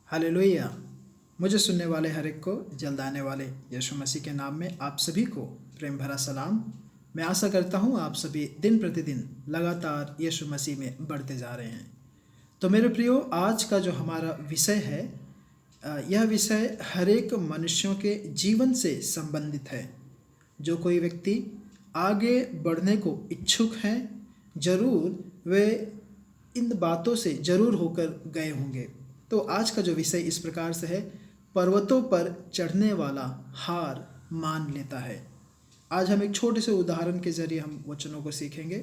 Hallelujah. मुझे सुनने वाले हर एक को जल्द आने वाले यीशु मसीह के नाम में आप सभी को प्रेम भरा सलाम। मैं आशा करता हूँ आप सभी दिन प्रतिदिन लगातार यीशु मसीह में बढ़ते जा रहे हैं। तो मेरे प्रियो, आज का जो हमारा विषय है, यह विषय हर एक मनुष्यों के जीवन से संबंधित है। जो कोई व्यक्ति आगे बढ़ने को इच्छुक हैं, जरूर वे इन बातों से जरूर होकर गए होंगे। तो आज का जो विषय इस प्रकार से है, पर्वतों पर चढ़ने वाला हार मान लेता है। आज हम एक छोटे से उदाहरण के जरिए हम वचनों को सीखेंगे।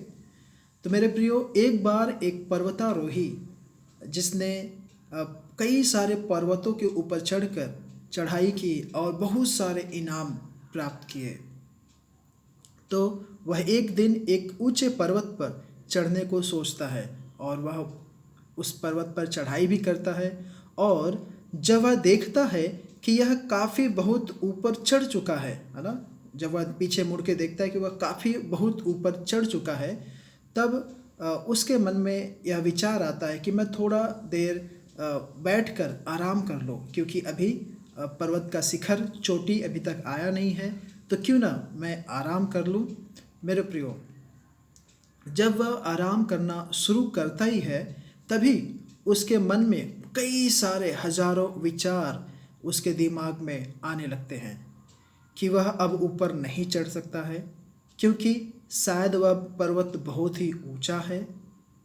तो मेरे प्रियो, एक बार एक पर्वतारोही जिसने कई सारे पर्वतों के ऊपर चढ़कर चढ़ाई की और बहुत सारे इनाम प्राप्त किए, तो वह एक दिन एक ऊंचे पर्वत पर चढ़ने को सोचता है और वह उस पर्वत पर चढ़ाई भी करता है। और जब वह देखता है कि यह काफ़ी बहुत ऊपर चढ़ चुका है ना, जब वह पीछे मुड़ के देखता है कि वह काफ़ी बहुत ऊपर चढ़ चुका है, तब उसके मन में यह विचार आता है कि मैं थोड़ा देर बैठकर आराम कर लूँ, क्योंकि अभी पर्वत का शिखर चोटी अभी तक आया नहीं है, तो क्यों ना मैं आराम कर लूँ। मेरे प्रियो, जब वह आराम करना शुरू करता ही है, तभी उसके मन में कई सारे हजारों विचार उसके दिमाग में आने लगते हैं कि वह अब ऊपर नहीं चढ़ सकता है, क्योंकि शायद वह पर्वत बहुत ही ऊंचा है,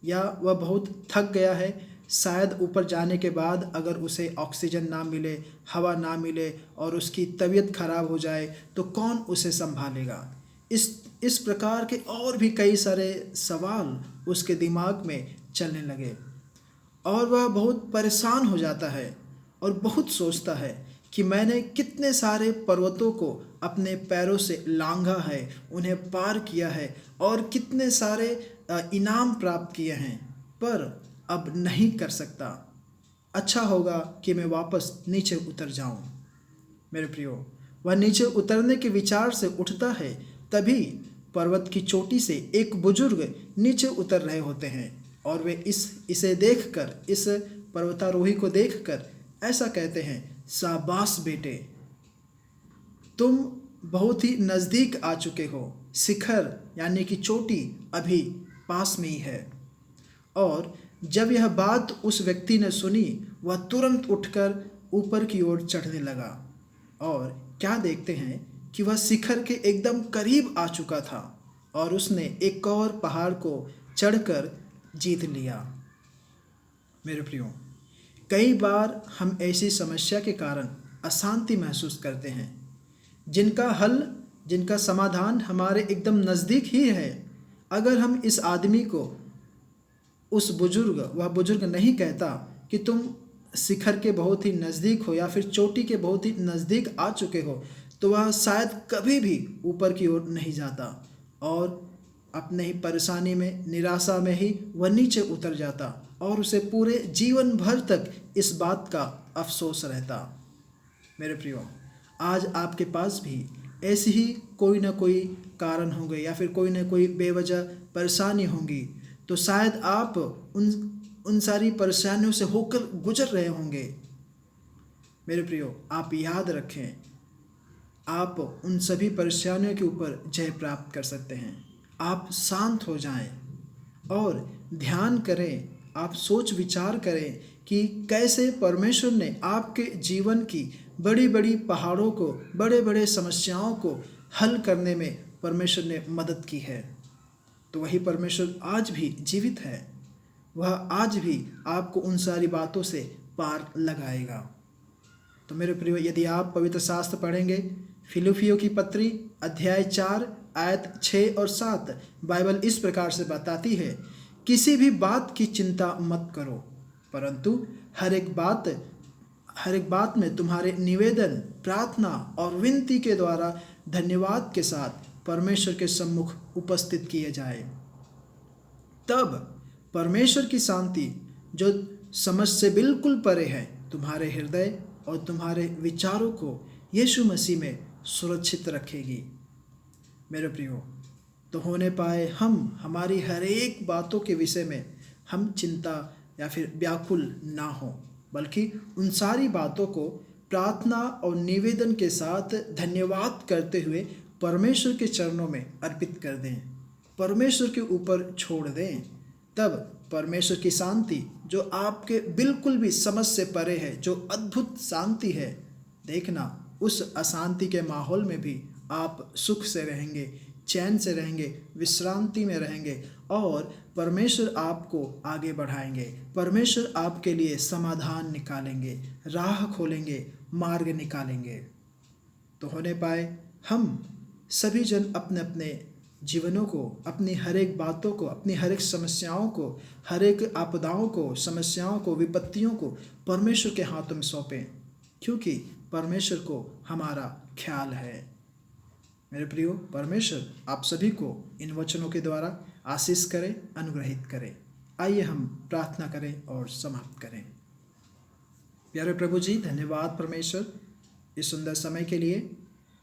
या वह बहुत थक गया है। शायद ऊपर जाने के बाद अगर उसे ऑक्सीजन ना मिले, हवा ना मिले और उसकी तबीयत खराब हो जाए, तो कौन उसे संभालेगा। इस प्रकार के और भी कई सारे सवाल उसके दिमाग में चलने लगे और वह बहुत परेशान हो जाता है और बहुत सोचता है कि मैंने कितने सारे पर्वतों को अपने पैरों से लांघा है, उन्हें पार किया है और कितने सारे इनाम प्राप्त किए हैं, पर अब नहीं कर सकता। अच्छा होगा कि मैं वापस नीचे उतर जाऊं। मेरे प्रियो, वह नीचे उतरने के विचार से उठता है, तभी पर्वत की चोटी से एक बुजुर्ग नीचे उतर रहे होते हैं और वे इसे देखकर, इस पर्वतारोही को देखकर ऐसा कहते हैं, शाबाश बेटे, तुम बहुत ही नज़दीक आ चुके हो, शिखर यानी कि चोटी अभी पास में ही है। और जब यह बात उस व्यक्ति ने सुनी, वह तुरंत उठकर ऊपर की ओर चढ़ने लगा और क्या देखते हैं कि वह शिखर के एकदम करीब आ चुका था और उसने एक और पहाड़ को चढ़कर जीत लिया। मेरे प्रियो, कई बार हम ऐसी समस्या के कारण अशांति महसूस करते हैं, जिनका हल, जिनका समाधान हमारे एकदम नज़दीक ही है। अगर हम इस आदमी को, वह बुजुर्ग नहीं कहता कि तुम शिखर के बहुत ही नज़दीक हो या फिर चोटी के बहुत ही नज़दीक आ चुके हो, तो वह शायद कभी भी ऊपर की ओर नहीं जाता और अपने ही परेशानी में, निराशा में ही वह नीचे उतर जाता और उसे पूरे जीवन भर तक इस बात का अफसोस रहता। मेरे प्रियो, आज आपके पास भी ऐसी ही कोई ना कोई कारण होंगे या फिर कोई ना कोई बेवजह परेशानी होंगी, तो शायद आप उन सारी परेशानियों से होकर गुजर रहे होंगे। मेरे प्रियो, आप याद रखें, आप उन सभी परेशानियों के ऊपर जय प्राप्त कर सकते हैं। आप शांत हो जाएं और ध्यान करें, आप सोच विचार करें कि कैसे परमेश्वर ने आपके जीवन की बड़ी बड़ी पहाड़ों को, बड़े बड़े समस्याओं को हल करने में परमेश्वर ने मदद की है। तो वही परमेश्वर आज भी जीवित है, वह आज भी आपको उन सारी बातों से पार लगाएगा। तो मेरे प्रियो, यदि आप पवित्र शास्त्र पढ़ेंगे, फिलिपियों की पत्री अध्याय 4 आयत 6 और 7, बाइबल इस प्रकार से बताती है, किसी भी बात की चिंता मत करो, परंतु हर एक बात में तुम्हारे निवेदन, प्रार्थना और विनती के द्वारा धन्यवाद के साथ परमेश्वर के सम्मुख उपस्थित किए जाए। तब परमेश्वर की शांति, जो समझ से बिल्कुल परे है, तुम्हारे हृदय और तुम्हारे विचारों को यीशु मसीह में सुरक्षित रखेगी। मेरे प्रियो, तो होने पाए हम हमारी हर एक बातों के विषय में हम चिंता या फिर व्याकुल ना हो, बल्कि उन सारी बातों को प्रार्थना और निवेदन के साथ धन्यवाद करते हुए परमेश्वर के चरणों में अर्पित कर दें, परमेश्वर के ऊपर छोड़ दें। तब परमेश्वर की शांति जो आपके बिल्कुल भी समझ से परे है, जो अद्भुत शांति है, देखना उस अशांति के माहौल में भी आप सुख से रहेंगे, चैन से रहेंगे, विश्रांति में रहेंगे और परमेश्वर आपको आगे बढ़ाएंगे। परमेश्वर आपके लिए समाधान निकालेंगे, राह खोलेंगे, मार्ग निकालेंगे। तो होने पाए हम सभी जन अपने अपने जीवनों को, अपनी हर एक बातों को, अपनी हर एक समस्याओं को, हर एक आपदाओं को, समस्याओं को, विपत्तियों को परमेश्वर के हाथों में सौंपें, क्योंकि परमेश्वर को हमारा ख्याल है। मेरे प्रियो, परमेश्वर आप सभी को इन वचनों के द्वारा आशीष करे, अनुग्रहित करे। आइए हम प्रार्थना करें और समाप्त करें। प्यारे प्रभु जी, धन्यवाद परमेश्वर इस सुंदर समय के लिए।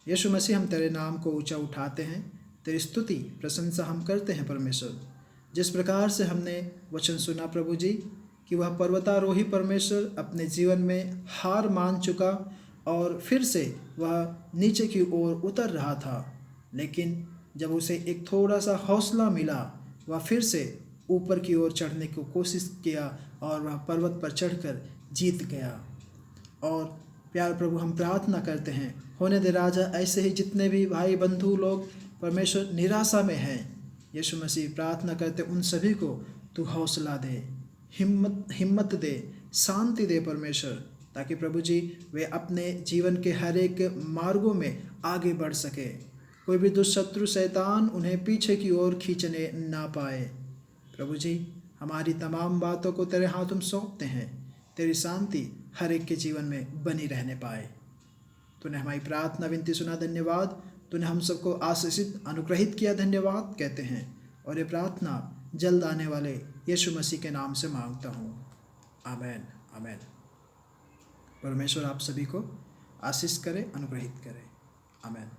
यीशु मसीह, हम तेरे नाम को ऊंचा उठाते हैं, तेरी स्तुति प्रशंसा हम करते हैं परमेश्वर। जिस प्रकार से हमने वचन सुना प्रभु जी कि वह पर्वतारोही परमेश्वर अपने जीवन में हार मान चुका और फिर से वह नीचे की ओर उतर रहा था, लेकिन जब उसे एक थोड़ा सा हौसला मिला, वह फिर से ऊपर की ओर चढ़ने की कोशिश किया और वह पर्वत पर चढ़कर जीत गया। और प्यार प्रभु, हम प्रार्थना करते हैं, होने दे राजा ऐसे ही जितने भी भाई बंधु लोग परमेश्वर निराशा में हैं, यीशु मसीह प्रार्थना करते उन सभी को तू हौसला दे, हिम्मत दे, शांति दे परमेश्वर, ताकि प्रभु जी वे अपने जीवन के हर एक मार्गों में आगे बढ़ सके। कोई भी दुष्शत्रु शैतान उन्हें पीछे की ओर खींचने ना पाए। प्रभु जी, हमारी तमाम बातों को तेरे हाथों में सौंपते हैं, तेरी शांति हर एक के जीवन में बनी रहने पाए। तूने हमारी प्रार्थना विनती सुना, धन्यवाद। तूने हम सबको आशीषित अनुग्रहित किया, धन्यवाद कहते हैं। और ये प्रार्थना जल्द आने वाले यीशु मसीह के नाम से मांगता हूँ, आमेन, आमेन। परमेश्वर आप सभी को आशीष करे, अनुग्रहित करे, आमेन।